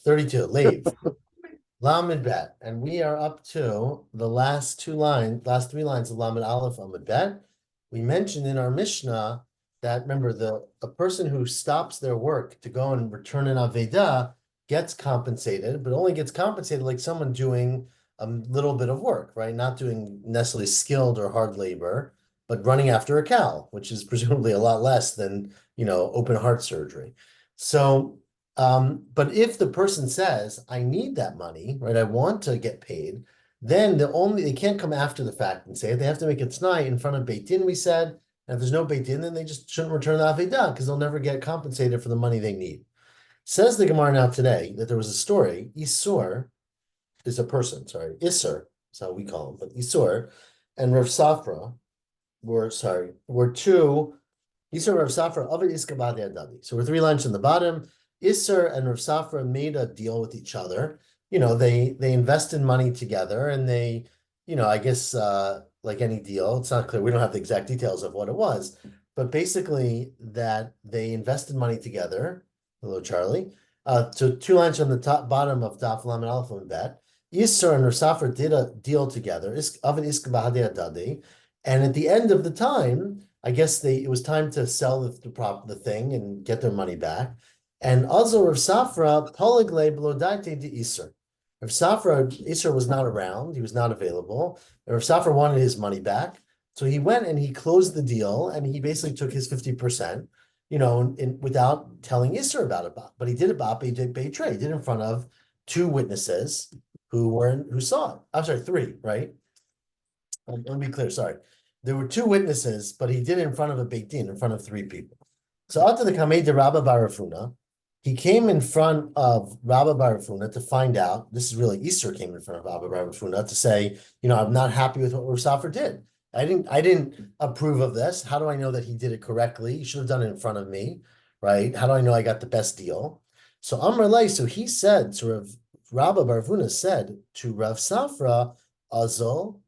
32, Lave. Lamed Bet. And we are up to the last three lines of Lamed Aleph Amud Bet. We mentioned in our Mishnah that, remember, a person who stops their work to go and return an Aveda gets compensated, but only gets compensated like someone doing a little bit of work, right? Not doing necessarily skilled or hard labor, but running after a cow, which is presumably a lot less than, open heart surgery. So but if the person says, I need that money, right? I want to get paid, then they can't come after the fact and say it. They have to make it t'nai in front of Beit Din, we said. And if there's no Beit Din, then they just shouldn't return the Avedah because they'll never get compensated for the money they need. Says the Gemara now today that there was a story. Isur is a person, sorry. Isur is how we call him, but Isur and Rav Safra were two. Isur Rav Safra of Iska Adadi. So we're three lines on the bottom. Isser and Rav Safra made a deal with each other. They invested money together, and they, I guess like any deal, it's not clear. We don't have the exact details of what it was, but basically that they invested money together. Hello, Charlie. So two lines on the bottom of Daf Lamed Aleph and Bet. Isser and Rav Safra did a deal together. And at the end of the time, I guess it was time to sell the thing and get their money back. And also Rav Safra, Poligle Blodaite de Isser. Rav Safra, Isser was not around, he was not available. Rav Safra wanted his money back. So he went and he closed the deal and he basically took his 50%, without telling Isser about it. But he did it, he did Beitre. He did it in front of two witnesses who saw it. I'm sorry, three, right? Let me be clear, sorry. There were two witnesses, but he did it in front of a Beit Din, in front of three people. So after the Kamei de Rabba Barafuna, he came in front of Rabba Barafuna to find out. This is really Easter came in front of Rabba Barafuna to say, I'm not happy with what Rav Safra did. I didn't approve of this. How do I know that he did it correctly? He should have done it in front of me, right? How do I know I got the best deal? So Amr Lay, so he said, Rabba Barafuna said to Rav Safra, Azul,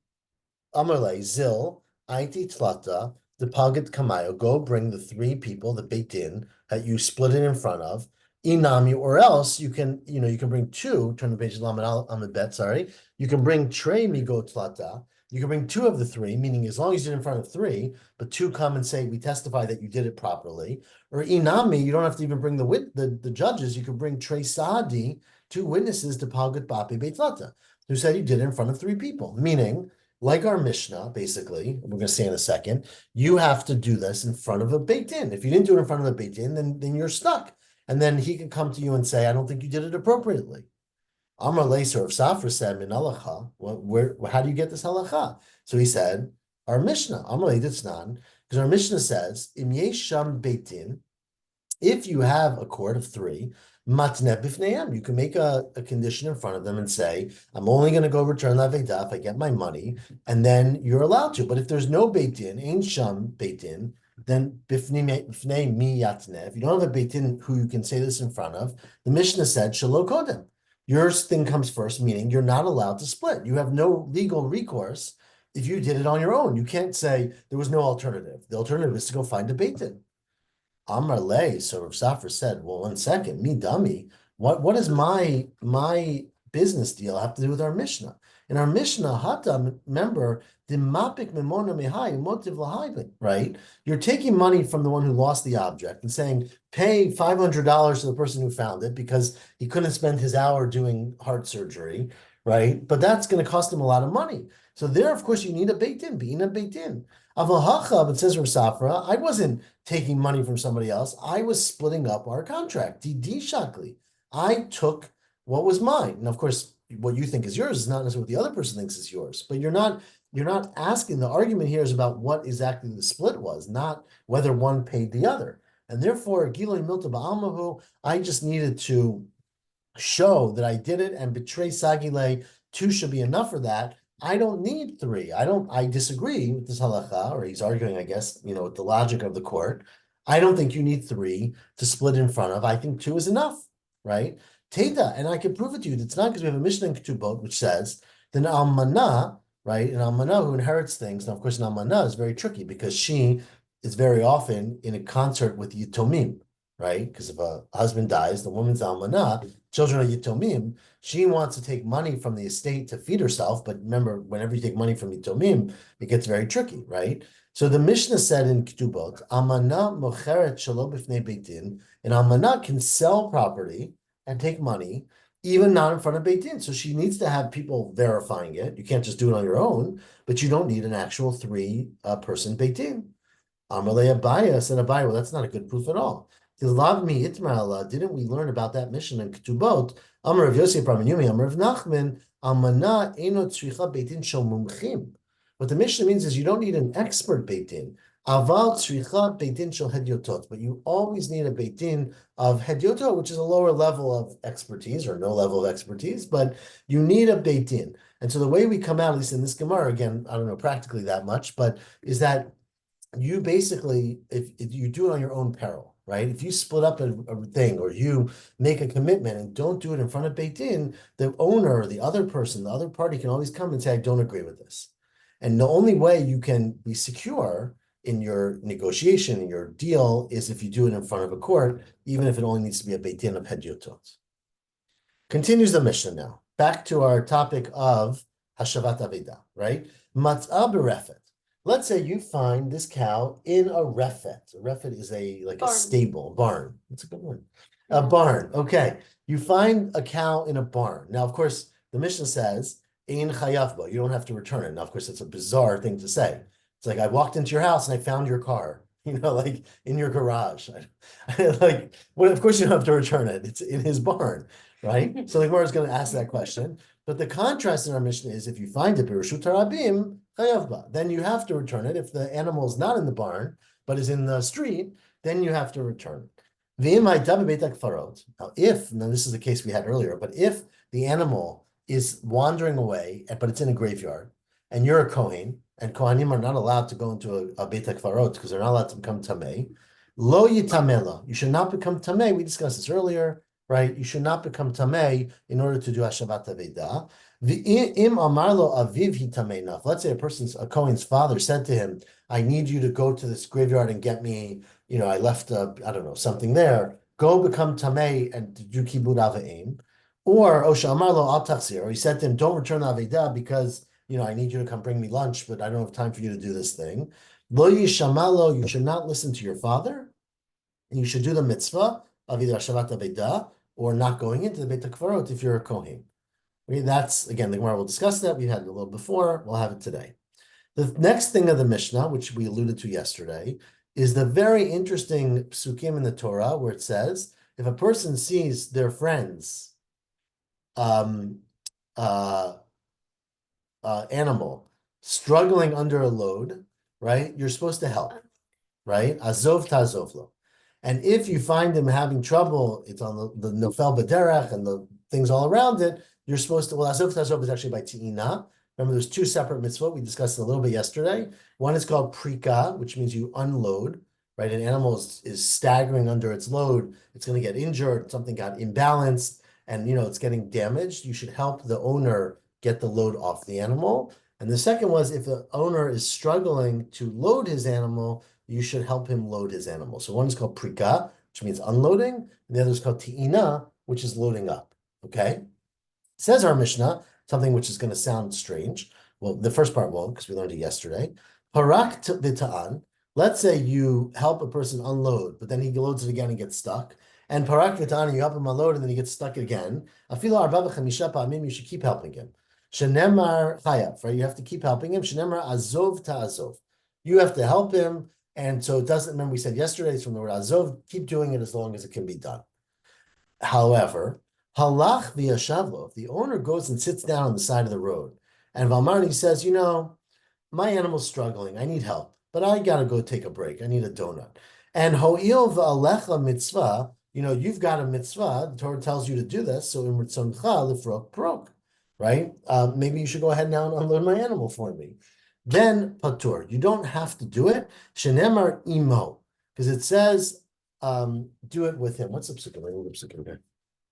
Amr Lay, Zil, Aiti Tlata, the Pagat Kamayo, go bring the three people, the Beit Din, that you split it in front of. Inami, or else you can bring two, turn the page on the bet, sorry. You can bring Trey Migo Tlata. You can bring two of the three, meaning as long as you're in front of three, but two come and say, we testify that you did it properly. Or Inami, you don't have to even bring the judges. You can bring Trey Saadi, two witnesses to Palgat Bapi Beit Tlata, who said you did it in front of three people, meaning like our Mishnah, basically, we're going to say in a second, you have to do this in front of a Beit Din. If you didn't do it in front of a Beit Din, then you're stuck. And then he can come to you and say, I don't think you did it appropriately. Amar Leiser of Safra said, Min halacha, how do you get this halacha? So he said, our Mishnah, Amar Leitznan, because our Mishnah says, Im yesh sham Beit Din, if you have a court of three, matneh bifneim, you can make a condition in front of them and say, I'm only going to go return the Avedah if I get my money, and then you're allowed to. But if there's no Beit Din, Ein Sham Beit Din, then bifnei mi yatneh. If you don't have a Beit Din who you can say this in front of, the Mishnah said, Shelo kodem. Your thing comes first, meaning you're not allowed to split. You have no legal recourse if you did it on your own. You can't say there was no alternative. The alternative is to go find a Beit Din. Amar Lay, so Rav Safra said, well, 1 second, me dummy. What does my business deal have to do with our Mishnah? In our Mishnah, Hata, remember, the mapik memona mehai motiv lahai, right? You're taking money from the one who lost the object and saying, pay $500 to the person who found it because he couldn't spend his hour doing heart surgery, right? But that's going to cost him a lot of money. So there, of course, you need a Beit Din, being a Beit Din. Aval hachab, it says Rav Safra, I wasn't taking money from somebody else. I was splitting up our contract. Didi shakli. I took what was mine. And of course, what you think is yours is not necessarily what the other person thinks is yours. But you're not asking. The argument here is about what exactly the split was, not whether one paid the other. And therefore, Giloi Milta Ba'almahu, I just needed to show that I did it, and betray Sagile, two should be enough for that. I don't need three. I disagree with this halacha, or he's arguing, I guess, with the logic of the court. I don't think you need three to split in front of. I think two is enough, right? Teda, and I can prove it to you. It's not because we have a Mishnah in Ketubot, which says, then Almanah, right? An Almanah who inherits things. Now, of course, an Almanah is very tricky because she is very often in a concert with Yitomim, right? Because if a husband dies, the woman's almanah, children are yitomim. She wants to take money from the estate to feed herself. But remember, whenever you take money from yitomim, it gets very tricky, right? So the Mishnah said in Ketubot, almanah mocheret shelo b'fnei beit din, an almanah can sell property and take money, even not in front of Beit Din. So she needs to have people verifying it. You can't just do it on your own, but you don't need an actual three-person Beit Din. Amalei Abaya said Abaya, well, that's not a good proof at all. Didn't we learn about that mission in Ketubot? Amar of Yosef Raminumi, Amar of Nachman, Almana Eno Tzricha Beit Din Shel Mumchim. What the mission means is you don't need an expert Beit Din. Aval Tzricha Beit Din Shel Hedyotot, but you always need a Beit Din of Hedyotot, which is a lower level of expertise or no level of expertise, but you need a Beit Din. And so the way we come out, at least in this Gemara, again, I don't know practically that much, but is that you basically, if you do it on your own peril, right? If you split up a thing or you make a commitment and don't do it in front of Beit Din, the owner or the other person, the other party can always come and say, I don't agree with this. And the only way you can be secure in your negotiation, in your deal, is if you do it in front of a court, even if it only needs to be a Beit Din of Hedyotot. Continues the Mishnah now. Back to our topic of Hashavat Aveda, right? Matzah berefet. Let's say you find this cow in a refet. A refet is like a stable, barn. That's a good one. A barn. Okay. You find a cow in a barn. Now, of course, the Mishnah says, Ein chayavba. You don't have to return it. Now, of course, it's a bizarre thing to say. It's like I walked into your house and I found your car, like in your garage. Well, of course you don't have to return it. It's in his barn, right? So the Gemara is going to ask that question. But the contrast in our Mishnah is if you find it, Birshut Harabim, chayavba, then you have to return it. If the animal is not in the barn, but is in the street, then you have to return it. Now, this is the case we had earlier, but if the animal is wandering away, but it's in a graveyard, and you're a Kohen, and Kohanim are not allowed to go into a Beit HaKfarot because they're not allowed to become Tameh, lo yitamela, you should not become Tameh. We discussed this earlier, right? You should not become Tameh in order to do Hashavat Aveda. Im amarlo aviv hitamei. Let's say a Kohen's father said to him, I need you to go to this graveyard and get me, I left, I don't know, something there. Go become Tameh and do Kibud Avim. Or Osha amarlo al tachzir, or he said to him, don't return the Aveda because I need you to come bring me lunch, but I don't have time for you to do this thing. Lo yishamalo, you should not listen to your father, and you should do the mitzvah of either Hashavat Aveda or not going into the Beit HaKfarot if you're a Kohen. Okay, that's, again, the Gemara will discuss that. We had it a little before. We'll have it today. The next thing of the Mishnah, which we alluded to yesterday, is the very interesting psukim in the Torah where it says, if a person sees their friends, animal struggling under a load, right? You're supposed to help, right? Azov ta'azovlo. And if you find them having trouble, it's on the nofel b'derech and the things all around it, you're supposed to, azov ta'azov is actually by ti'ina. Remember, there's two separate mitzvot. We discussed it a little bit yesterday. One is called prika, which means you unload, right? An animal is staggering under its load. It's going to get injured. Something got imbalanced and, it's getting damaged. You should help the owner get the load off the animal. And the second was if the owner is struggling to load his animal, you should help him load his animal. So one is called prika, which means unloading, and the other is called ti'ina, which is loading up. Okay? It says our Mishnah, something which is going to sound strange. Well, the first part won't, because we learned it yesterday. Parak v'ta'an. Let's say you help a person unload, but then he loads it again and gets stuck. And parak v'ta'an, you help him unload, and then he gets stuck again. Afilo arba v'chamisha pa'amim, you should keep helping him. Shenemar chayav, right? You have to keep helping him. Shenemar azov ta'azov. You have to help him. And so it doesn't, remember we said yesterday, it's from the word azov, keep doing it as long as it can be done. However, halach v'yashavlo, if the owner goes and sits down on the side of the road, and Valmarni says, my animal's struggling, I need help, but I gotta go take a break, I need a donut. And ho'il v'alecha mitzvah, you've got a mitzvah, the Torah tells you to do this, so in ritzoncha lifrok prok, right? Maybe you should go ahead now and unload my animal for me. Then patur, you don't have to do it. Shenemar imo, because it says, do it with him. What's the psukim here?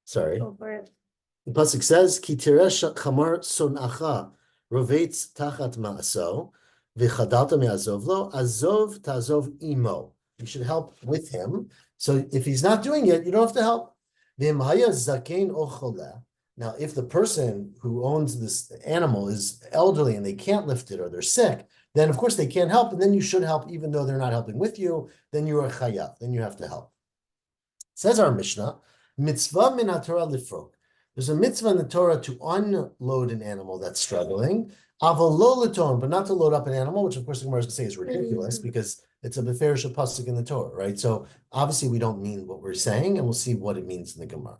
Sorry. The pasuk says, "Ki tiresh chamar sonacha rovetz tachat ma'aso v'chadalta me'azov lo azov ta'azov imo." You should help with him. So if he's not doing it, you don't have to help. Now, if the person who owns this animal is elderly and they can't lift it or they're sick, then of course they can't help, and then you should help even though they're not helping with you. Then you are chayav. Then you have to help. Says our Mishnah, mitzvah min haTorah lifrok. There's a mitzvah in the Torah to unload an animal that's struggling, aval lo leton, but not to load up an animal, which of course the Gemara is going to say is ridiculous because it's a beferish pasuk in the Torah, right? So obviously we don't mean what we're saying, and we'll see what it means in the Gemara.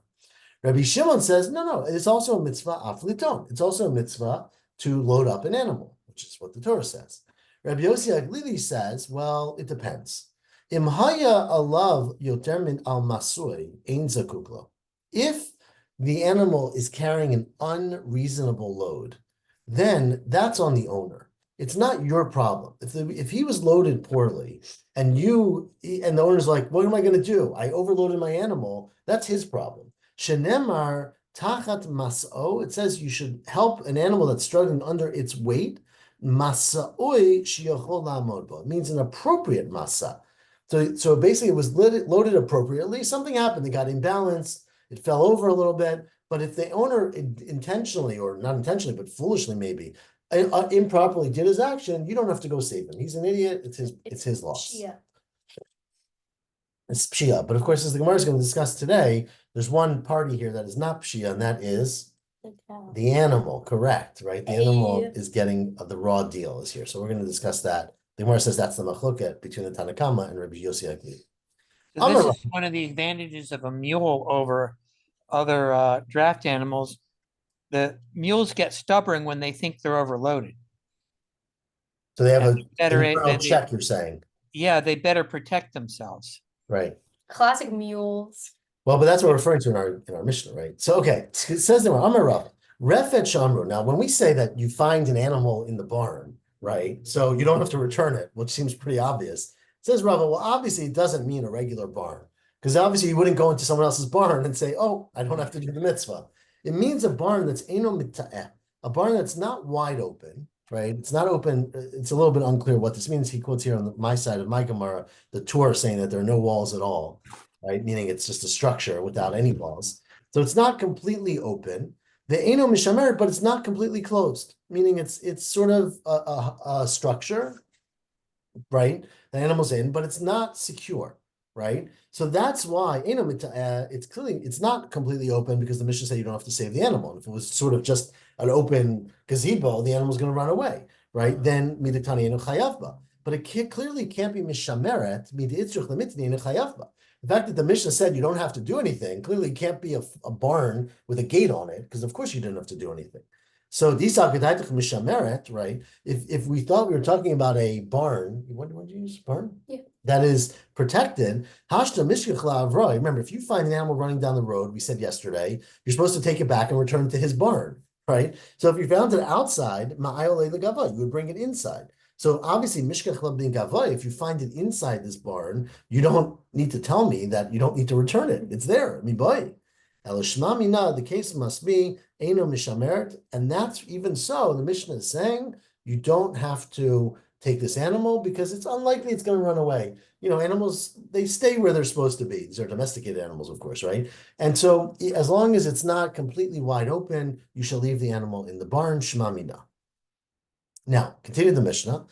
Rabbi Shimon says, no, it's also a mitzvah af liton. It's also a mitzvah to load up an animal, which is what the Torah says. Rabbi Yossi Aglili says, well, it depends. Im haya alav yoter min al masui ein zakuk lo. If the animal is carrying an unreasonable load, then that's on the owner. It's not your problem. If he was loaded poorly and the owner's like, what am I going to do? I overloaded my animal. That's his problem. Shenemar tachat mas'o. It says you should help an animal that's struggling under its weight. Masa'oi sheyachol la'amod bo. It means an appropriate masa. So basically it was loaded appropriately. Something happened. It got imbalanced. It fell over a little bit. But if the owner intentionally, or not intentionally, but foolishly maybe, improperly did his action, you don't have to go save him. He's an idiot. It's his loss. Pshia. It's pshia. But of course, as the Gemara is going to discuss today, there's one party here that is not pshia, and that is the animal. Correct, right? The animal is getting the raw deal is here. So we're going to discuss that. The Gemara says that's the machloket between the Tanakama and Rabbi Yossi Agli. So this is one of the advantages of a mule over other draft animals. The mules get stubborn when they think they're overloaded. So they have an internal check, you're saying? Yeah, they better protect themselves. Right. Classic mules. Well, but that's what we're referring to in our Mishnah, right? So, okay, it says there, Amar Refet Shamru. Now, when we say that you find an animal in the barn, right? So you don't have to return it, which seems pretty obvious. It says Rava, well, obviously it doesn't mean a regular barn, because obviously you wouldn't go into someone else's barn and say, oh, I don't have to do the mitzvah. It means a barn that's eno mita'eh, a barn that's not wide open, right? It's not open. It's a little bit unclear what this means. He quotes here on my side of my Gemara, the Torah saying that there are no walls at all, right? Meaning it's just a structure without any walls. So it's not completely open. The eno mishamer, but it's not completely closed, meaning it's sort of a structure, right? The animal's in, but it's not secure, right? So that's why it's not completely open, because the Mishnah said you don't have to save the animal. And if it was sort of just an open gazebo, the animal's going to run away, right? Then miditani enu chayavba. But it clearly can't be mishameret miditzruch lemitni enu chayavba. The fact that the Mishnah said you don't have to do anything clearly can't be a barn with a gate on it, because of course you didn't have to do anything. So mishameret, right? If we thought we were talking about a barn, what did you use? Barn? Yeah. That is protected. Hashta mishkachla avra. Remember, if you find an animal running down the road, we said yesterday, you're supposed to take it back and return it to his barn, right? So if you found it outside, ma'ayole legava, you would bring it inside. So obviously, mishkachla bin gava, if you find it inside this barn, you don't need to tell me that you don't need to return it. It's there. Miboy. Elishma mina, the case must be eno mishameret, and that's even so. The Mishnah is saying you don't have to take this animal because it's unlikely it's going to run away. You know, animals, they stay where they're supposed to be. These are domesticated animals, of course, right? And so as long as it's not completely wide open, you shall leave the animal in the barn, shema mina. Now, continue the Mishnah.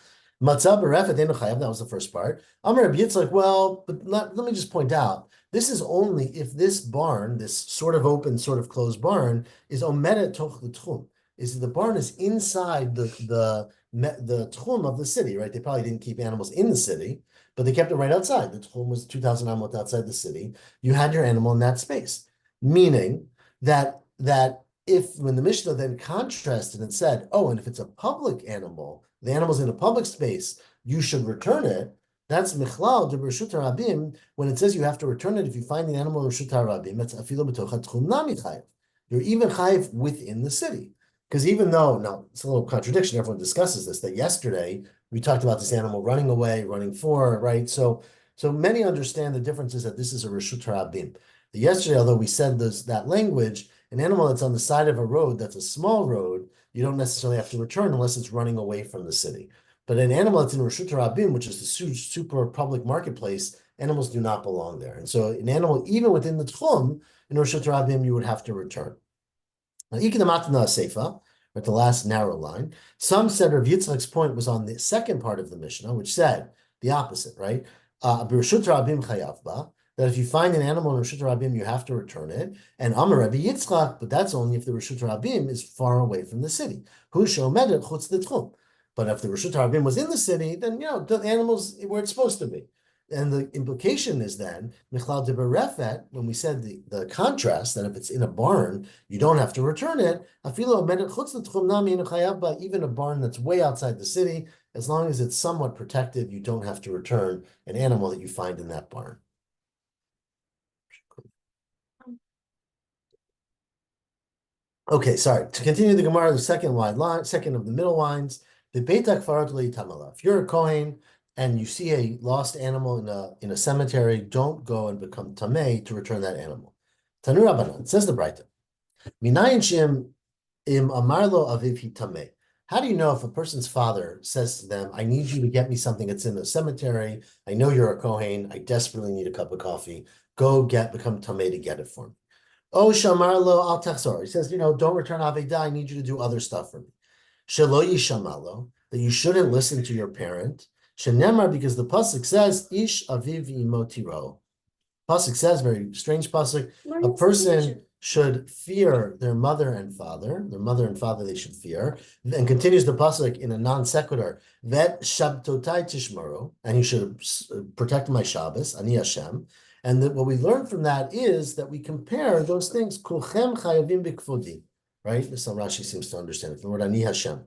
Matzah berefet enu chayav, that was the first part. Amar Rabbi Yitzchak, well, but let me just point out, this is only if this barn, this sort of open, sort of closed barn, is omeret toch l'tchum. Is the barn is inside the tchum of the city, right? They probably didn't keep animals in the city, but they kept it right outside. The tchum was 2,000 amot outside the city. You had your animal in that space, meaning that if when the Mishnah then contrasted and said, oh, and if it's a public animal, the animal's in a public space, you should return it. That's michlal de b'reshut harabim. When it says you have to return it if you find the animal in reshut harabim, that's afilo b'tocha tchum nami chayiv. You're even chayiv within the city. Because even though, now it's a little contradiction, everyone discusses this, that yesterday we talked about this animal running away, running for, right? So many understand the difference is that this is a reshut harabim. Yesterday, although we said that language, an animal that's on the side of a road, that's a small road, you don't necessarily have to return unless it's running away from the city. But an animal that's in Reshut Rabim, which is the super public marketplace, animals do not belong there. And so an animal, even within the tchum, in Reshut Rabim, you would have to return. Now, Ikadamatana Seifa, at the last narrow line, some said Rav Yitzchak's point was on the second part of the Mishnah, which said the opposite, right? B'Reshut Rabim chayav ba, that if you find an animal in Reshut Rabim, you have to return it. And Amar Rabbi Yitzchak, but that's only if the Reshut Rabim is far away from the city. Hu she'omedet chutz l'tchum. But if the Reshut Rabim was in the city, then the animals where it's supposed to be. And the implication is then, Michlal de Berefet, when we said the contrast, that if it's in a barn, you don't have to return it. Even a barn that's way outside the city, as long as it's somewhat protected, you don't have to return an animal that you find in that barn. Okay, sorry. To continue the Gemara, the second of the middle lines, the Beitak Farat Tamala. If you're a Kohen and you see a lost animal in a cemetery, don't go and become tamei to return that animal. Tanu Rabbanan, says the Braita. Minayin shim im amarlo aviv tamei. How do you know if a person's father says to them, I need you to get me something that's in the cemetery. I know you're a Kohen. I desperately need a cup of coffee. Go become tamei to get it for me. Oh, shamarlo al tachzor. He says, don't return aveda. I need you to do other stuff for me. Shelo yishamalo, that you shouldn't listen to your parent. Shenemar, because the pasuk says, Ish aviv imo tiro. Pasuk says, very strange pasuk, a person should fear their mother and father. Their mother and father they should fear. And continues the pasuk in a non sequitur, Vet shabtotai tishmaru, and you should protect my Shabbos, Ani Hashem. And what we learn from that is that we compare those things, kulchem chayavim bikfodi, right? This Rashi seems to understand it, the word Ani Hashem.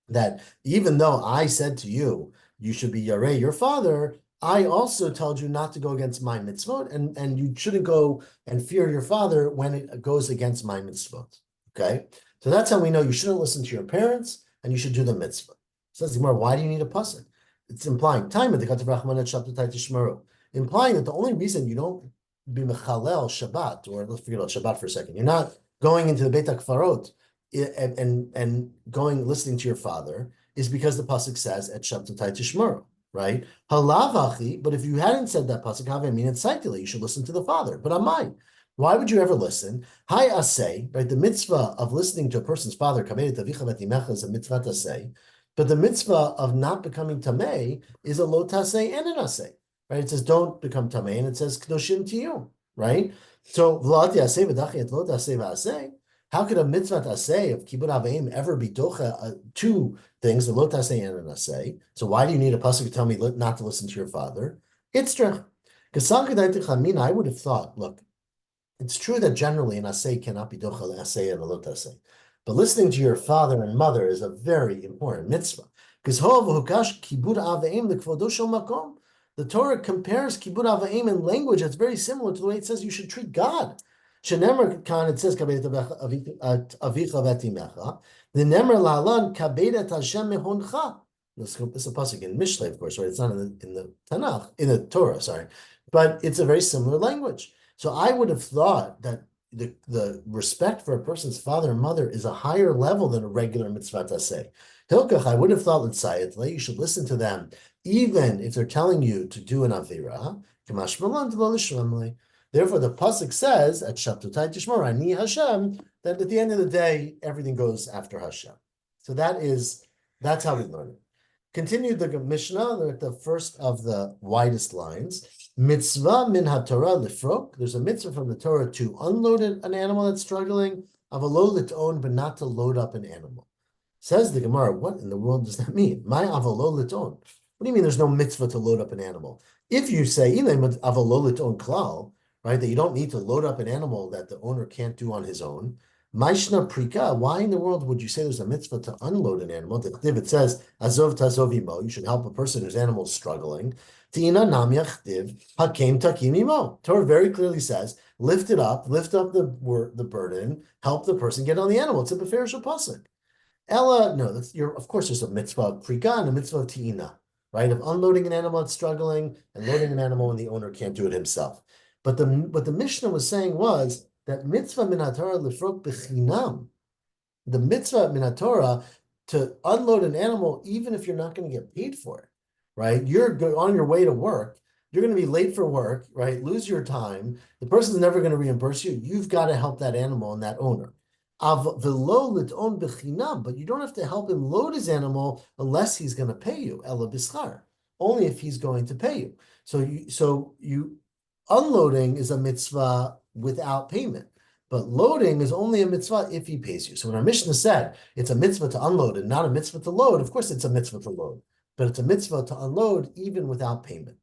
That even though I said to you, you should be Yareh, your father, I also told you not to go against my mitzvot, and you shouldn't go and fear your father when it goes against my mitzvot. Okay? So that's how we know you shouldn't listen to your parents, and you should do the mitzvah. Says Gemara, why do you need a pasuk? It's implying time at the Katav Rachman at Shabbatai Tishmaru, implying that the only reason you don't be mechalel Shabbat, or let's forget about Shabbat for a second, you're not going into the Beit HaKfarot and going listening to your father is because the pasuk says at Shabbatai Tishmaru, right? Halavachi, but if you hadn't said that pasuk, I mean it's saitila, you should listen to the father. But on mine, why would you ever listen? Hi asay, right? The mitzvah of listening to a person's father, kamedet avicha v'timecha, is a mitzvah tasay, but the mitzvah of not becoming tamei is a lo tasay and an asay, right? It says don't become tamei, and it says kedoshim to you, right? So v'lo asay v'dachi et lo tasay v'asay. How could a mitzvah asay of kibbut aveim ever be docha two things, the lo tasay and an asay? So why do you need a pasuk to tell me not to listen to your father? It's true. I would have thought, look, it's true that generally an asay cannot be docha asay and a lo tasay, but listening to your father and mother is a very important mitzvah. Because kibbut aveim lekvodo shel makom. The Torah compares kibbut aveim in language that's very similar to the way it says you should treat God. Shenemer kan, it says kabedet avicha v'timecha. The nemer la'alan kabedet Hashem mehoncha. This is a pasuk in Mishlei, of course, right? It's not in the Tanakh, in the Torah, sorry, but it's a very similar language. So I would have thought that the respect for a person's father and mother is a higher level than a regular mitzvah taseh. Hilkach, I would have thought that you should listen to them, even if they're telling you to do an avira. Therefore, the pasuk says at Shabbatai Tishmar Ani Hashem that at the end of the day, everything goes after Hashem. So that's how we learn it. Continue the Mishnah at the first of the widest lines. Mitzvah min haTorah lifrok. There's a mitzvah from the Torah to unload an animal that's struggling. Avalo liton, but not to load up an animal. Says the Gemara, what in the world does that mean? My avalo liton. What do you mean there's no mitzvah to load up an animal? If you say avalo liton klal, right, that you don't need to load up an animal that the owner can't do on his own. Maishna prika, why in the world would you say there's a mitzvah to unload an animal? It says, azov tazovimo, you should help a person whose animal is struggling. Tina nam yachtiv, hakem takimimo. Torah very clearly says, lift up the burden, help the person get on the animal. It's a beferish pasuk. Ella, no, of course there's a mitzvah of prika and a mitzvah of tiina, right? Of unloading an animal that's struggling and loading an animal when the owner can't do it himself. But what the Mishnah was saying was that mitzvah min haTorah lifrok b'chinam, the mitzvah min haTorah to unload an animal, even if you're not going to get paid for it, right? You're on your way to work, you're going to be late for work, right? Lose your time. The person's never going to reimburse you. You've got to help that animal and that owner. But you don't have to help him load his animal unless he's going to pay you. Ela bischar, only if he's going to pay you. So unloading is a mitzvah without payment, but loading is only a mitzvah if he pays you. So when our Mishnah said it's a mitzvah to unload and not a mitzvah to load, of course it's a mitzvah to load, but it's a mitzvah to unload even without payment.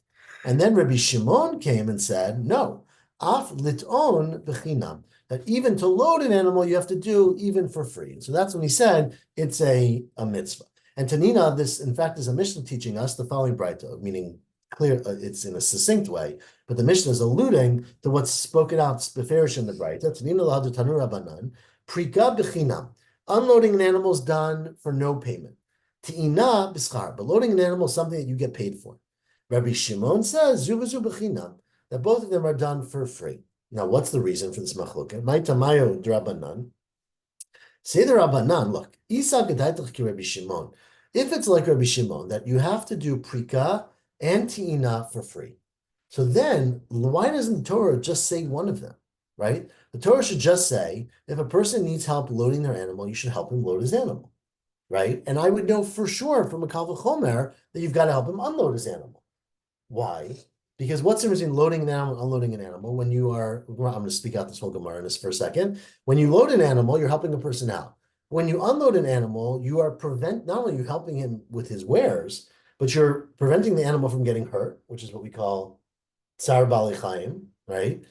And then Rabbi Shimon came and said, no, af liton b'chinam, that even to load an animal you have to do even for free. And so that's when he said it's a mitzvah. And Tanina, this in fact is a Mishnah teaching us the following braita, meaning clear, it's in a succinct way, but the Mishnah is alluding to what's spoken out beferish in the braita. Tanina lahadu tanu rabbanan, prika b'chinam, unloading an animal is done for no payment. Ti'ina b'schar, but loading an animal is something that you get paid for. Rabbi Shimon says zuvazu b'chinam, that both of them are done for free. Now, what's the reason for this machloket? My tamayo drabanan. Say the Rabbanan, look, Isa gedaitach ki Rabbi Shimon. If it's like Rabbi Shimon, that you have to do prika and ti'ina for free, so then why doesn't the Torah just say one of them, right? The Torah should just say, if a person needs help loading their animal, you should help him load his animal, right? And I would know for sure from a Kal V'chomer that you've got to help him unload his animal. Why? Because what's the difference between loading an animal and unloading an animal? When you are, I'm going to speak out this whole Gemara in this for a second. When you load an animal, you're helping a person out. When you unload an animal, you are not only are you helping him with his wares, but you're preventing the animal from getting hurt, which is what we call tsar bali chaim, right?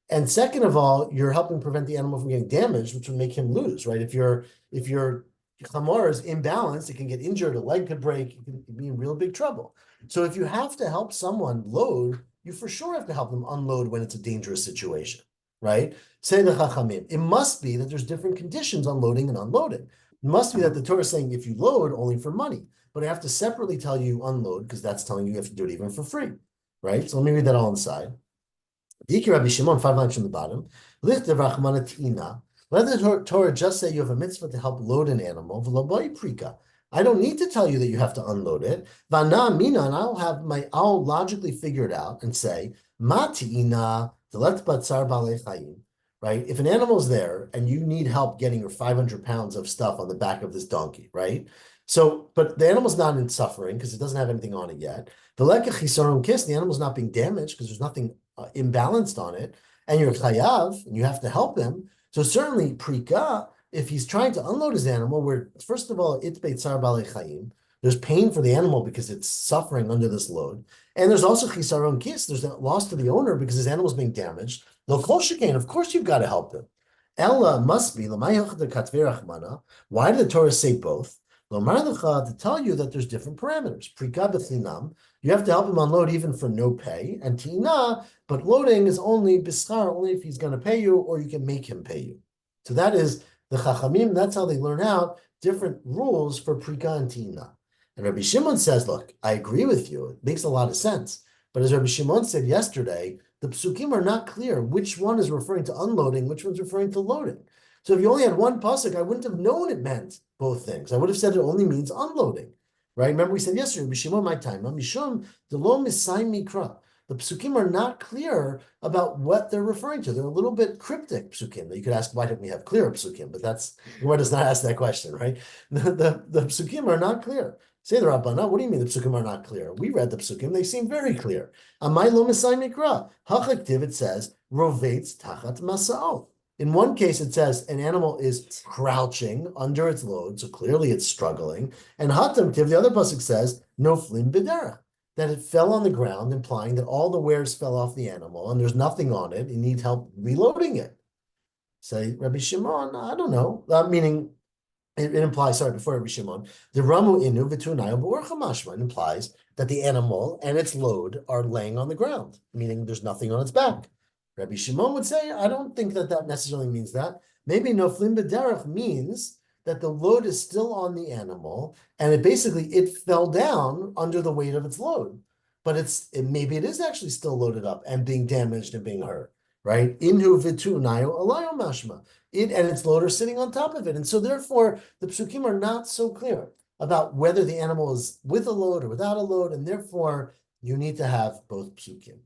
And second of all, you're helping prevent the animal from getting damaged, which would make him lose, right? If your chamor is imbalanced, it can get injured, a leg could break, you can be in real big trouble. So if you have to help someone load, you for sure have to help them unload when it's a dangerous situation, right? Say the Chachamim. It must be that there's different conditions on loading and unloading. It must be that the Torah is saying if you load, only for money. But I have to separately tell you unload, because that's telling you have to do it even for free, right? So let me read that all inside. Diki Rabbi Shimon, 5 lines from the bottom. Lichte Rachmana Tina. Let the Torah just say you have a mitzvah to help load an animal. V'laboi prika. I don't need to tell you that you have to unload it. Vana mina, and I'll logically figure it out and say, Mati'ina delet batzar balei chayim. Right? If an animal's there and you need help getting your 500 pounds of stuff on the back of this donkey, right? So, but the animal's not in suffering because it doesn't have anything on it yet. The animal's not being damaged because there's nothing imbalanced on it, and you're chayav, and you have to help him. So certainly prika, if he's trying to unload his animal, where first of all, it's beitzar balei chayim, there's pain for the animal because it's suffering under this load, and there's also chisaron kis, there's a loss to the owner because his animal's being damaged. Lo kol shekain, of course you've got to help him. Ella must be why did the Torah say both? To tell you that there's different parameters. Prika b'chinam, you have to help him unload even for no pay, and tina, but loading is only bischar, only if he's going to pay you, or you can make him pay you. So that is the Chachamim, that's how they learn out different rules for prika and tina. And Rabbi Shimon says, look, I agree with you, it makes a lot of sense. But as Rabbi Shimon said yesterday, the psukim are not clear which one is referring to unloading, which one's referring to loading. So if you only had one pasuk, I wouldn't have known it meant both things. I would have said it only means unloading, right? Remember we said yesterday, B'shimon my time, Mishum the lo misai mikra. The psukim are not clear about what they're referring to. They're a little bit cryptic psukim. Now you could ask, why don't we have clear psukim? But that's Gemara does not ask that question, right? The psukim are not clear. Say the Rabbana, what do you mean the psukim are not clear? We read the psukim, they seem very clear. Amai lo misai mikra. Hachaktiv, it says, rovetz tachat masa'o. In one case, it says an animal is crouching under its load, so clearly it's struggling. And Hatam Tiv, the other pasuk says, noflim b'derech, that it fell on the ground, implying that all the wares fell off the animal and there's nothing on it. You need help reloading it. Say, Rabbi Shimon, I don't know. Meaning, it implies, sorry, before Rabbi Shimon, the Ramu Inu V'tunayo B'orcha Mashma, it implies that the animal and its load are laying on the ground, meaning there's nothing on its back. Rabbi Shimon would say, I don't think that necessarily means that. Maybe noflim b'derech means that the load is still on the animal, and it fell down under the weight of its load. But maybe it is actually still loaded up and being damaged and being hurt, right? Inhu v'tunayo alayo mashma. It and its load are sitting on top of it. And so therefore, the psukim are not so clear about whether the animal is with a load or without a load, and therefore, you need to have both psukim.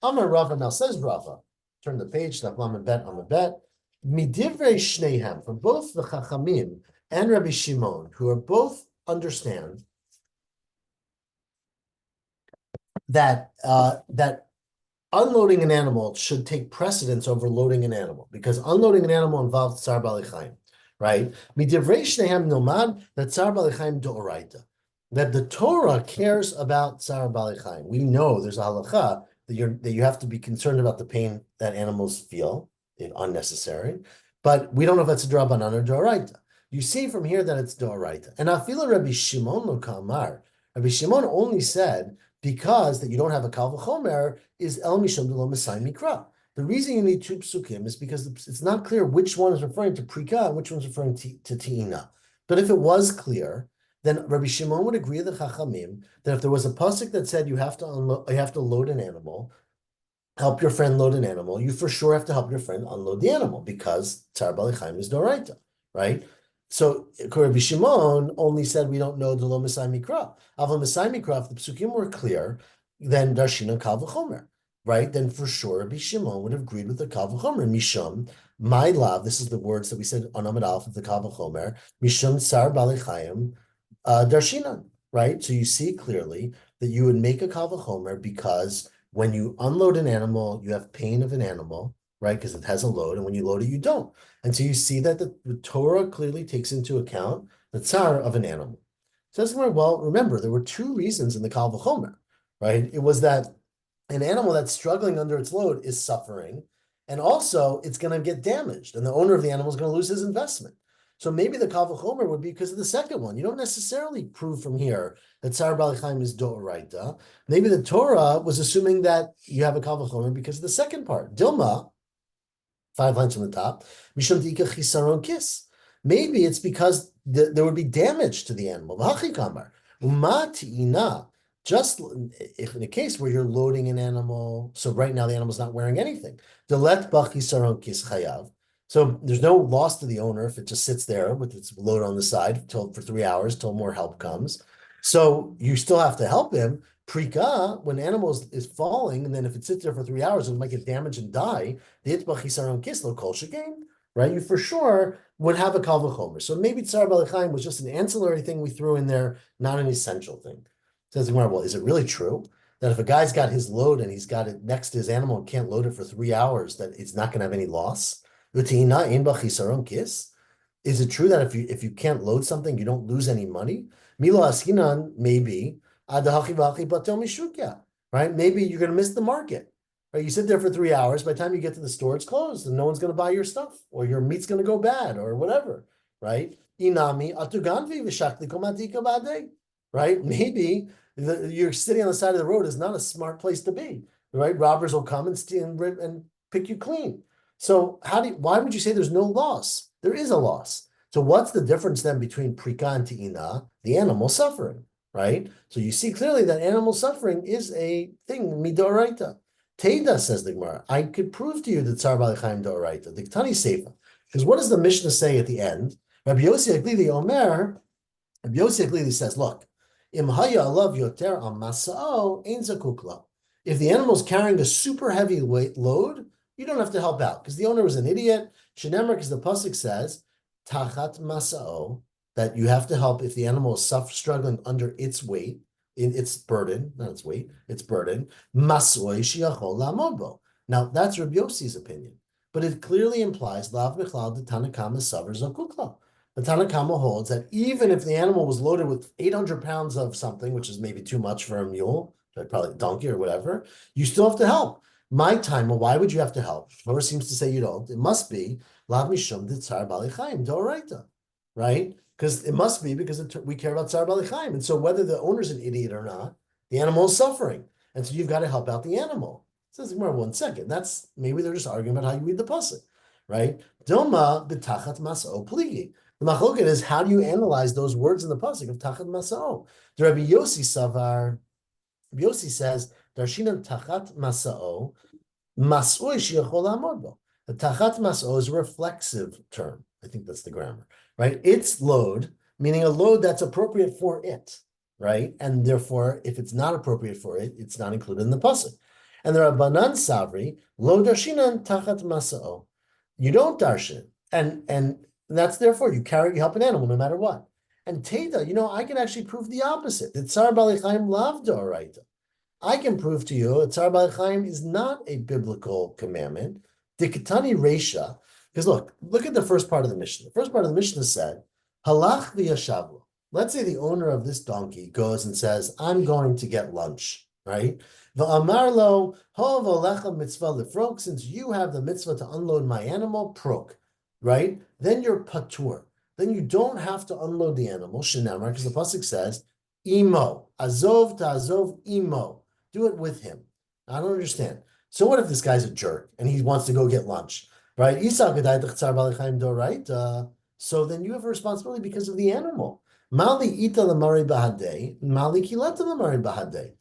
Amar Rava, now says Rava, turn the page, I'm a bet. Midivrei Shnehem, from both the Chachamim and Rabbi Shimon, who are both understand that that unloading an animal should take precedence over loading an animal, because unloading an animal involves tsar balichaim, right? Midivrei Shnehem nomad that tsar balichaim doraita, that the Torah cares about tsar balichaim. We know there's a halacha that you have to be concerned about the pain that animals feel, if unnecessary, but we don't know if that's a drabanan or doraita. You see from here that it's doraita. And afila Rabbi Shimon lo kamar. Rabbi Shimon only said because that you don't have a kal v'chomer is el mishum delo mesai mikra. The reason you need two psukim is because it's not clear which one is referring to prika and which one's referring to ti'ina. But if it was clear, then Rabbi Shimon would agree with the Chachamim that if there was a pasuk that said you have to load an animal, help your friend load an animal, you for sure have to help your friend unload the animal because tsar balichaim is doraita, right? So Rabbi Shimon only said we don't know the lo mesai mikra. Aval mesai mikra, if the psukim were clear, then darshina kal v'chomer, right? Then for sure Rabbi Shimon would have agreed with the kal v'chomer. Mishum, my love, this is the words that we said on Amud Aleph of the kal v'chomer. Mishum tsar balichaim darshina, right? So you see clearly that you would make a kal v'chomer because when you unload an animal, you have pain of an animal, right? Because it has a load, and when you load it, you don't. And so you see that the Torah clearly takes into account the tsar of an animal. So that's where, well, remember, there were two reasons in the kal v'chomer, right? It was that an animal that's struggling under its load is suffering, and also it's going to get damaged, and the owner of the animal is going to lose his investment. So maybe the kal v'chomer would be because of the second one. You don't necessarily prove from here that tsar balichaim is doraita. Maybe the Torah was assuming that you have a kal v'chomer because of the second part. Dilma, 5 lines from the top. Mishum di'ika chisaron kis. Maybe it's because there would be damage to the animal. V'hachikamar uma ti'ina. Just if in a case where you're loading an animal, so right now the animal's not wearing anything. Delet ba chisaron kis chayav. So there's no loss to the owner if it just sits there with its load on the side for 3 hours till more help comes. So you still have to help him. Prika, when animal is falling, and then if it sits there for 3 hours, it might get damaged and die. The itbachisaron kislo kol shekain, right? You for sure would have a kal v'chomer. So maybe tsar balichaim was just an ancillary thing we threw in there, not an essential thing. Says well, is it really true that if a guy's got his load and he's got it next to his animal and can't load it for 3 hours, that it's not going to have any loss? Is it true that if you can't load something, you don't lose any money? Milo askinan, maybe. Right? Maybe you're going to miss the market. Right? You sit there for 3 hours. By the time you get to the store, it's closed, and no one's going to buy your stuff, or your meat's going to go bad, or whatever. Right? Inami atuganvi v'shakli komadika bade. Right? Maybe you're sitting on the side of the road is not a smart place to be. Right? Robbers will come and steal and pick you clean. So why would you say there's no loss? There is a loss. So what's the difference then between prika and ti'ina? The animal suffering, right? So you see clearly that animal suffering is a thing, midoraita. Teida, says the Gemara, I could prove to you that tsar balichaim doraita, the Tani Seifa. Because what does the Mishnah say at the end? Rabbi Yossi Aglili Omer, Rabbi Yossi Aglili says, look, im haya alav yoter al masa'o ein zakukla. If the animal's carrying a super heavy weight load, you don't have to help out because the owner was an idiot. Shenemar, because the pasuk says, "Tachat masao," that you have to help if the animal is struggling under its weight, in its burden, not its weight, its burden. Masoi shiachol lamobo. Now that's Rabbi Yossi's opinion, but it clearly implies lav michlal the Tanakama savar zakukla. The Tanakama holds that even if the animal was loaded with 800 pounds of something, which is maybe too much for a mule, probably a donkey or whatever, you still have to help. My time, well, why would you have to help? Whoever seems to say you don't, it must be lav mishum de tsar balichaim doraita, right? Because it must be because we care about tsar balichaim, and so whether the owner's an idiot or not, the animal is suffering, and so you've got to help out the animal. It says more 1 second. That's maybe they're just arguing about how you read the pasuk, right? Dilma betachat mas'o pligi. The machloket is how do you analyze those words in the pasuk of tachat mas'o? The Rabbi Yossi savar. Rabbi Yossi says. Darshinan tachat masa'o, mas'oi shiachol amod. The tachat mas'o is a reflexive term. I think that's the grammar, right? Its load, meaning a load that's appropriate for it, right? And therefore, if it's not appropriate for it, it's not included in the pasuk. And the Rabbanan Savri, lo darshinan tachat masa'o. You don't darshin. And that's therefore you help an animal no matter what. And Teda, I can actually prove the opposite. That Tsar Bali Chaim lav d'oraita. I can prove to you that Tsar Bali Chaim is not a biblical commandment. Dikatani Reisha, because look at the first part of the Mishnah. The first part of the Mishnah said, Halach v'yashavlo. Let's say the owner of this donkey goes and says, I'm going to get lunch, right? V'amarlo, hov alecha mitzvah lifrok, since you have the mitzvah to unload my animal, prok, right? Then you're patur. Then you don't have to unload the animal, shenamar, because the pasuk says, imo, azov to azov imo. Do it with him. I don't understand. So what if this guy's a jerk and he wants to go get lunch, right? So then you have a responsibility because of the animal. Mali ita lamari bahade, mali kilata lamari bahade,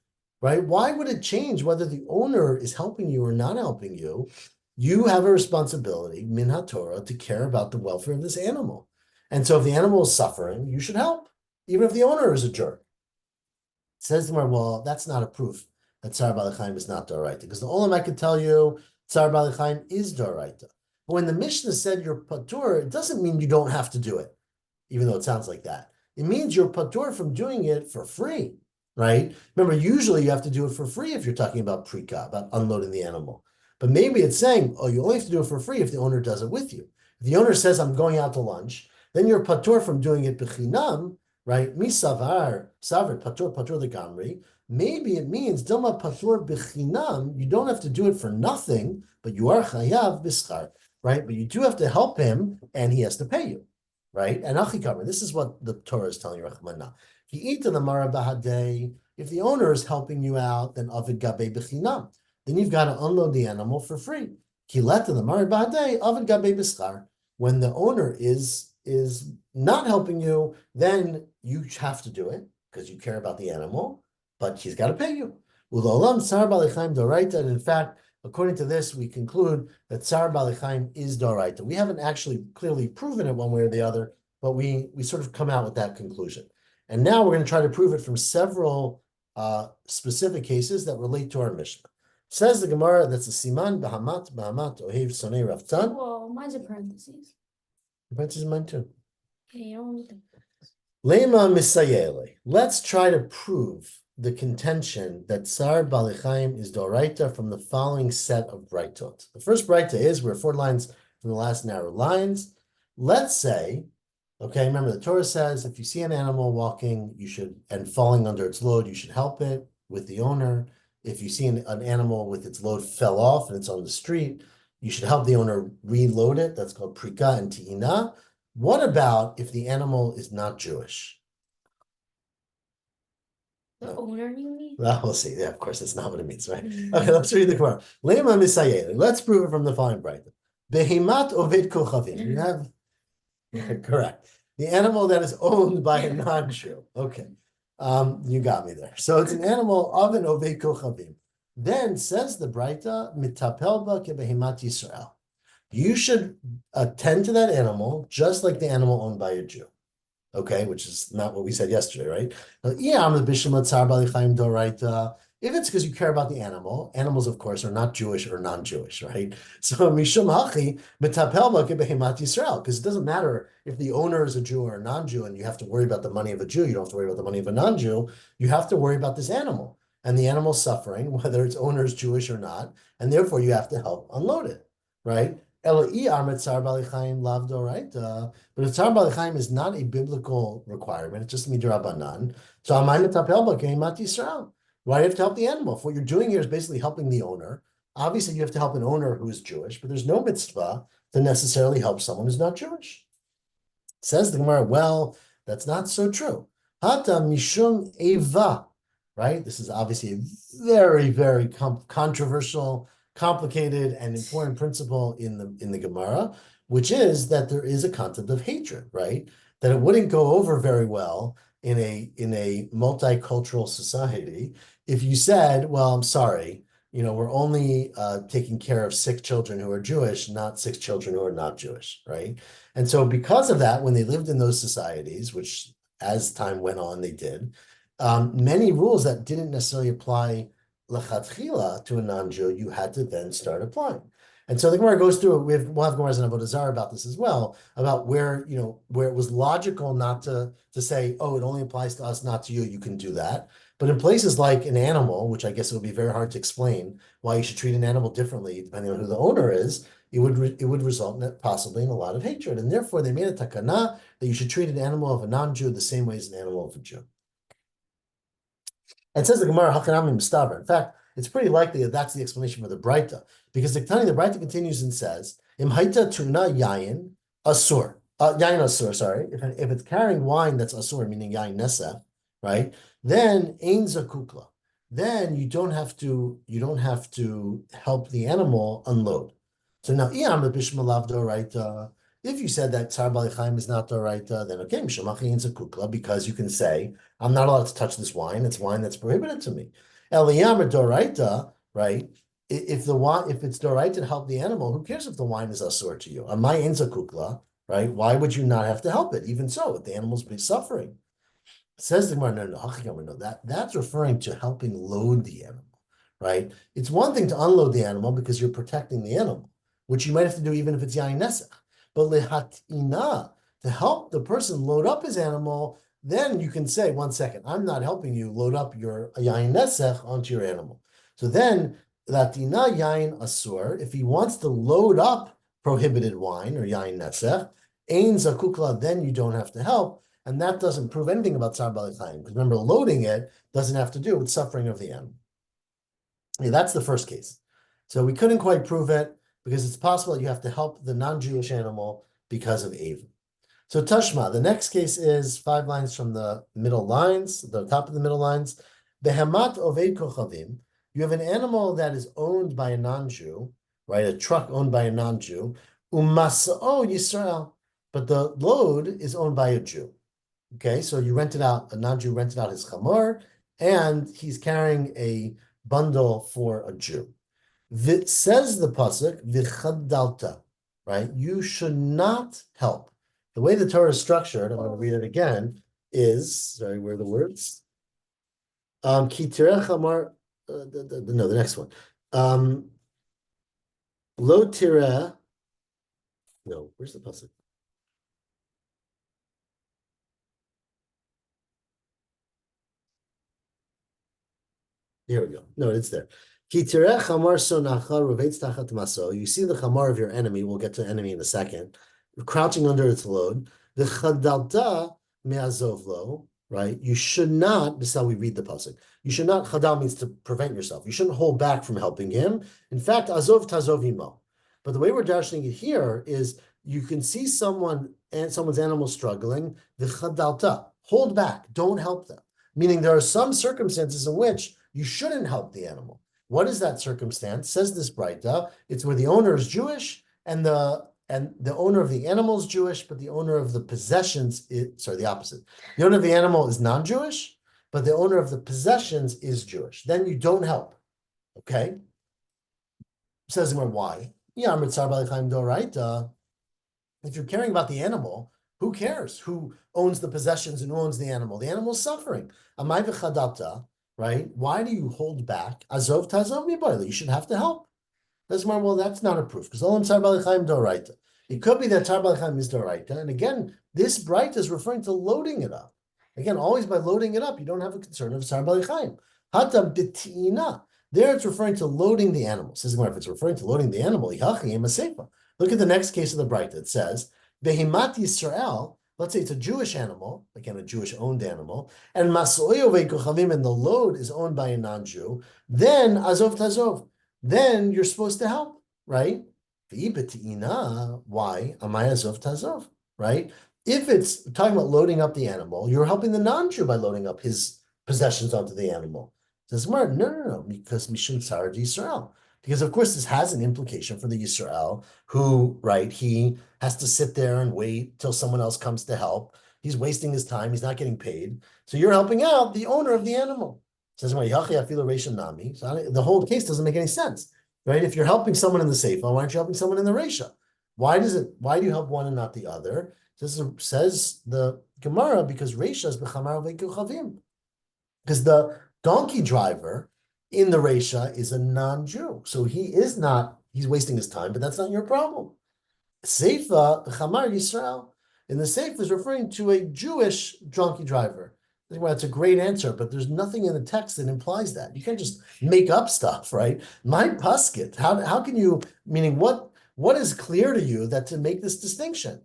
right? Why would it change whether the owner is helping you or not helping you? You have a responsibility, min haTorah, to care about the welfare of this animal. And so if the animal is suffering, you should help, even if the owner is a jerk. Says the Gemara, well, that's not a proof that Tsar Bali Chaim is not Doraita, because the Olam I could tell you Tsar Bali Chaim is Doraita. But when the Mishnah said you're patur, it doesn't mean you don't have to do it, even though it sounds like that. It means you're patur from doing it for free, right? Remember, usually you have to do it for free if you're talking about prika, about unloading the animal. But maybe it's saying, oh, you only have to do it for free if the owner does it with you. If the owner says, I'm going out to lunch, then you're patur from doing it b'chinam, right? Mi savar, patur the gamri. Maybe it means Dilma patur b'chinam. You don't have to do it for nothing, but you are chayav b'schar, right? But you do have to help him, and he has to pay you, right? And achikamer. This is what the Torah is telling you, Rachmana. If you eat in the mara bahadei, if the owner is helping you out, then avid gabe b'chinam. Then you've got to unload the animal for free. Kilet in the mara bahadei, avid gabe b'schar. When the owner is not helping you, then you have to do it because you care about the animal, but he's got to pay you. And in fact, according to this, we conclude that Tsar Bali Chaim is Doraita. We haven't actually clearly proven it one way or the other, but we sort of come out with that conclusion. And now we're going to try to prove it from several specific cases that relate to our Mishnah. Says the Gemara, that's a siman, bahamat, ohev, sonei, raftan. Well, mine's a parentheses. Parentheses is mine too. Okay, you don't need them. Lema misayele. Let's try to prove the contention that Tsar Bali Chaim is Doraita from the following set of Braitot. The first Braita is, we're 4 lines from the last narrow lines. Let's say, okay, remember the Torah says, if you see an animal walking, and falling under its load, you should help it with the owner. If you see an animal with its load fell off and it's on the street, you should help the owner reload it. That's called prika and ti'ina. What about if the animal is not Jewish? The owner, you mean? Well, we'll see. Yeah, of course, that's not what it means, right? Okay, let's read the Gemara. Lema misayeli. Let's prove it from the following Braita. Behemat oved kochavim. You have correct. The animal that is owned by a non-Jew. Okay, you got me there. So it's an animal of an oved kochavim. Then says the Braita, mitapel ba kebehemat Yisrael. You should attend to that animal just like the animal owned by a Jew. Okay, which is not what we said yesterday, right? If it's because you care about the animal, animals, of course, are not Jewish or non-Jewish, right? So mishum hachi metapel behemat Yisrael, because it doesn't matter if the owner is a Jew or a non-Jew, and you have to worry about the money of a Jew. You don't have to worry about the money of a non-Jew. You have to worry about this animal and the animal suffering, whether its owner is Jewish or not, and therefore you have to help unload it, right? But a Tsar Bali Chaim is not a biblical requirement. It's just midrabanan. So why do you have to help the animal? If what you're doing here is basically helping the owner. Obviously, you have to help an owner who is Jewish, but there's no mitzvah to necessarily help someone who's not Jewish. Says the Gemara, well, that's not so true. Hata mishum eva, right? This is obviously a very, very controversial, complicated and important principle in the Gemara, which is that there is a concept of hatred, right? That it wouldn't go over very well in a multicultural society if you said, well, I'm sorry, we're only taking care of sick children who are Jewish, not sick children who are not Jewish, right? And so because of that, when they lived in those societies, which as time went on, they did, many rules that didn't necessarily apply lechatchila to a non-Jew, you had to then start applying. And so the Gemara goes through it. We'll have Gemara's in Avodah Zarah about this as well, about where, where it was logical not to say, oh, it only applies to us, not to you, you can do that. But in places like an animal, which I guess it would be very hard to explain why you should treat an animal differently depending on who the owner is, it would result in possibly in a lot of hatred. And therefore they made a takana that you should treat an animal of a non-Jew the same way as an animal of a Jew. And says the Gemara, Hakanami Mustaver. In fact, it's pretty likely that that's the explanation for the Braita, because the Braita continues and says, Im haita tuna yayin asur. Yayin asur, sorry. If it's carrying wine that's asur, meaning yayin nesef, right? Then ein zakukla. Then you don't have to help the animal unload. So now, if you said that Tzar Bali Chaim is not doraita, then okay, Mishamachi ein zakukla, because you can say, I'm not allowed to touch this wine. It's wine that's prohibited to me. Eliyam doraita, right? If it's doraita to help the animal, who cares if the wine is asur to you? Amai ein zakukla, right? Why would you not have to help it? Even so, if the animal's be suffering. Says the Gemara, no, that's referring to helping load the animal, right? It's one thing to unload the animal because you're protecting the animal, which you might have to do even if it's yain nesach. But lehatina, to help the person load up his animal, then you can say, 1 second, I'm not helping you load up your yain nesach onto your animal. So then, latina yain asur, if he wants to load up prohibited wine or yain nesach, ein zakukla, then you don't have to help. And that doesn't prove anything about Tzar Bali Chaim, because remember, loading it doesn't have to do with suffering of the animal. Yeah, that's the first case. So we couldn't quite prove it, because it's possible you have to help the non-Jewish animal because of Ava. So Tashma, the next case is 5 lines from the middle lines, the top of the middle lines. Behemat oved kochavim. You have an animal that is owned by a non-Jew, right? A truck owned by a non-Jew. Umasao Yisrael. But the load is owned by a Jew. Okay, so you rented out, a non-Jew rented out his chamor, and he's carrying a bundle for a Jew. Says the pasuk, v'chadalta, right? You should not help. The way the Torah is structured, I'm going to read it again, is, sorry, where are the words? Ki tireh chamar, no, the next one. Lo tireh, no, where's the pasuk? Here we go. No, it's there. You see the chamar of your enemy. We'll get to enemy in a second. Crouching under its load. The chadalta me'azovlo, right? You should not, this is how we read the pasuk. You should not, chadal means to prevent yourself. You shouldn't hold back from helping him. In fact, azov tazov imo. But the way we're darshaning it here is you can see someone's animal struggling. The chadalta, hold back, don't help them. Meaning there are some circumstances in which you shouldn't help the animal. What is that circumstance? Says this Braita, it's where the owner is Jewish and the owner of the animal is Jewish, but the owner of the possessions is, sorry, the opposite. The owner of the animal is non-Jewish, but the owner of the possessions is Jewish. Then you don't help. Okay? Says more why? If you're caring about the animal, who cares who owns the possessions and who owns the animal? The animal's suffering. Amay v'chadata, right? Why do you hold back? Azov tazov mibayla. You should have to help. That's more, well, that's not a proof, because olam tzar bali chaim doraita. It could be that tzar bali chaim is doraita. And again, this braita is referring to loading it up. Again, always by loading it up, you don't have a concern of tzar bali chaim. Hata b'ti'ina. There it's referring to loading the animal. Says if it's referring to loading the animal, look at the next case of the braita. It says, Behimat Yisrael, let's say it's a Jewish animal, again, a Jewish-owned animal, and Masoyo ve'kuchavim, and the load is owned by a non-Jew, then Azov Tazov, then you're supposed to help, right? Why? Amay Azov Tazov, right? If it's talking about loading up the animal, you're helping the non-Jew by loading up his possessions onto the animal. Says, no, because Mishum Tzar Yisrael. Because, of course, this has an implication for the Yisrael who, right, he has to sit there and wait till someone else comes to help. He's wasting his time. He's not getting paid. So you're helping out the owner of the animal. It says, so the whole case doesn't make any sense, right? If you're helping someone in the Seifa, why aren't you helping someone in the Resha? Why do you help one and not the other? This says the Gemara, because Resha is b'chamar ve'kuchavim. Because the donkey driver in the Resha is a non-Jew. So he's wasting his time, but that's not your problem. Seifa, Chamar Yisrael, in the Seifa is referring to a Jewish donkey driver. Well, that's a great answer, but there's nothing in the text that implies that. You can't just make up stuff, right? My pasket, how can you, meaning what is clear to you that to make this distinction?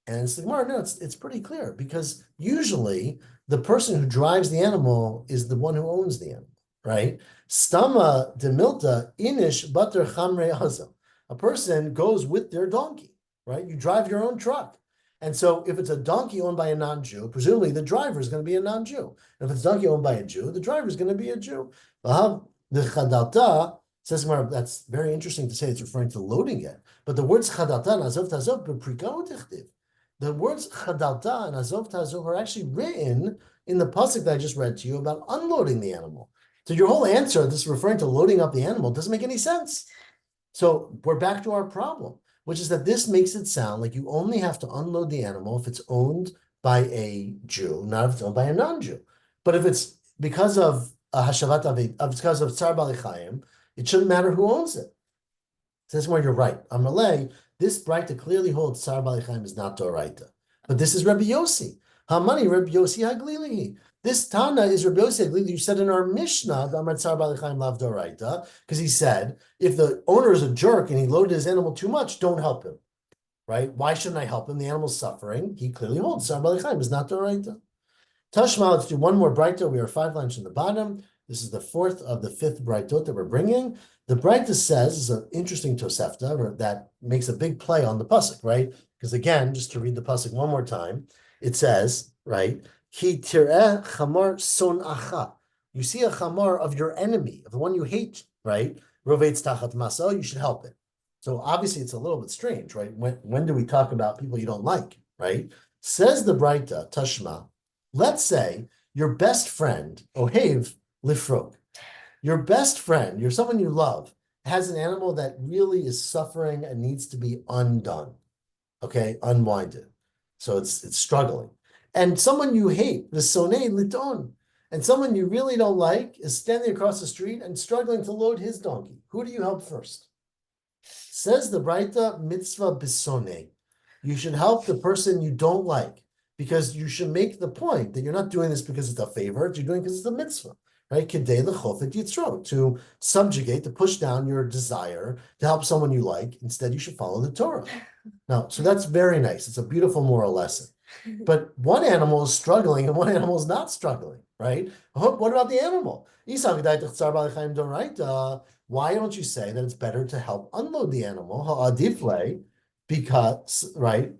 And it's like, no, it's pretty clear because usually the person who drives the animal is the one who owns the animal, right? Stama de milta inish butter chamre azam. A person goes with their donkey, right? You drive your own truck. And so if it's a donkey owned by a non-Jew, presumably the driver is going to be a non-Jew. And if it's a donkey owned by a Jew, the driver is going to be a Jew. The chadalta says, that's very interesting to say it's referring to loading it. But the words chadalta and azov tazov beprikao tichtiv. The words chadalta and azov tazov are actually written in the pasuk that I just read to you about unloading the animal. So your whole answer, this is referring to loading up the animal, doesn't make any sense. So we're back to our problem, which is that this makes it sound like you only have to unload the animal if it's owned by a Jew, not if it's owned by a non-Jew. But if it's because of hashavat avid, because of tsar balichayim, it shouldn't matter who owns it. So that's where you're right. Amalei, this Braita clearly holds tsar balichayim is not doraita. But this is Rabbi Yossi. Hamani Rabbi Yossi Haglilihi. This Tana is Rabbi Yossi Haglili. You said in our Mishnah, Amar tsar balichayim lav doraita, because he said, if the owner is a jerk and he loaded his animal too much, don't help him. Right? Why shouldn't I help him? The animal's suffering. He clearly holds tsar balichayim is not doraita. Tashma, let's do one more Braita. We are 5 lines from the bottom. This is the 4th of the 5th Braitot that we're bringing. The Braita says, is an interesting Tosefta that makes a big play on the pasuk, right? Because again, just to read the pasuk one more time, it says, right, Ki tireh chamar son'acha. You see a chamar of your enemy, of the one you hate, right? Rovetz tachat masa, you should help it. So obviously it's a little bit strange, right? When do we talk about people you don't like, right? Says the Braita, Tashma, let's say your best friend, Ohev Lifrog, your best friend, you're someone you love, has an animal that really is suffering and needs to be undone, okay, unwinded. So it's struggling. And someone you hate, the sonei liton, and someone you really don't like is standing across the street and struggling to load his donkey. Who do you help first? Says the Braita, mitzvah bisonei. You should help the person you don't like because you should make the point that you're not doing this because it's a favor, you're doing it because it's a mitzvah. Right, kedei lechofet yitzro, to subjugate, to push down your desire to help someone you like. Instead, you should follow the Torah. Now, so that's very nice. It's a beautiful moral lesson. But one animal is struggling and one animal is not struggling, right? What about the animal? Why don't you say that it's better to help unload the animal? Because, right?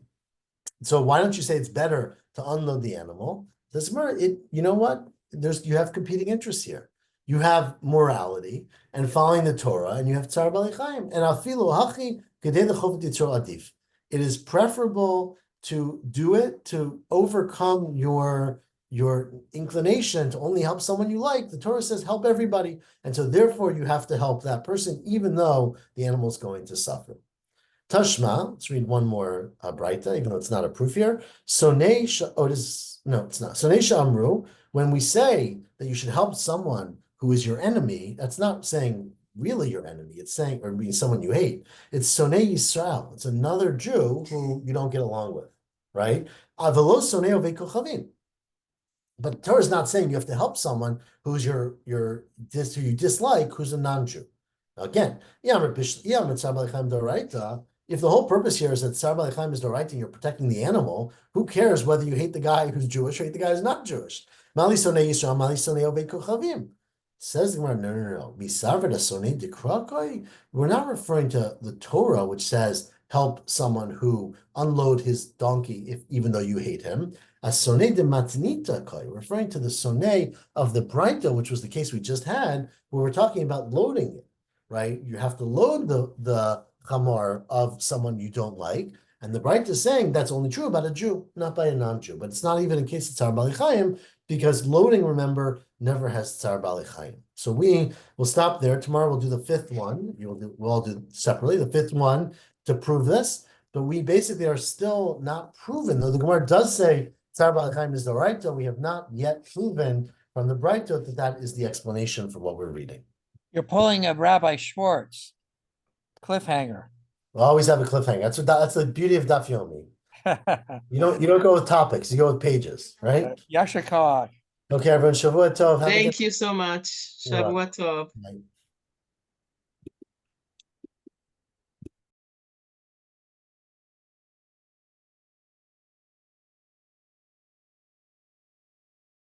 So why don't you say it's better to unload the animal? You know what? You have competing interests here. You have morality and following the Torah, and you have tsar balichayim. And afilu hachi kedei lechofet yitzro adif. It is preferable to do it to overcome your inclination to only help someone you like. The Torah says help everybody, and so therefore you have to help that person, even though the animal is going to suffer. Tashma, let's read one more Braita, even though it's not a proof here. Sonei it's not. Sonei sha'amru, when we say that you should help someone who is your enemy, that's not saying really your enemy. It's saying, or being someone you hate. It's Sonei Yisrael. It's another Jew who you don't get along with, right? Avelo sonei ovei kochavim. But Torah is not saying you have to help someone who's who you dislike, who's a non-Jew. Again, if the whole purpose here is that tsar balichayim is doraita and you're protecting the animal, who cares whether you hate the guy who's Jewish or hate the guy who's not Jewish? Mali sonei Yisrael, mali sonei ovei kochavim. Says the Gemara, no. Misavra sonei dekrakoi. We're not referring to the Torah, which says help someone who unload his donkey, even though you hate him. As sonei de matnita koi, referring to the sonei of the Braita, which was the case we just had, where we're talking about loading it, right? You have to load the chamor of someone you don't like. And the Braita is saying that's only true about a Jew, not by a non-Jew. But it's not even in case of tsar balichayim, because loading, remember, never has tsar balichayim. So we will stop there. Tomorrow we'll do the 5th one. We'll all do separately, the 5th one to prove this. But we basically are still not proven, though the Gemara does say tsar balichayim is the right, we have not yet proven from the Brightot that is the explanation for what we're reading. You're pulling a Rabbi Schwartz cliffhanger. We'll always have a cliffhanger. That's the beauty of Daf Yomi. You don't go with topics, you go with pages, right? Yasher Koach. Okay, everyone, Shavua Tov. Have a good Thank you so much. You're welcome. Shavua Tov. night.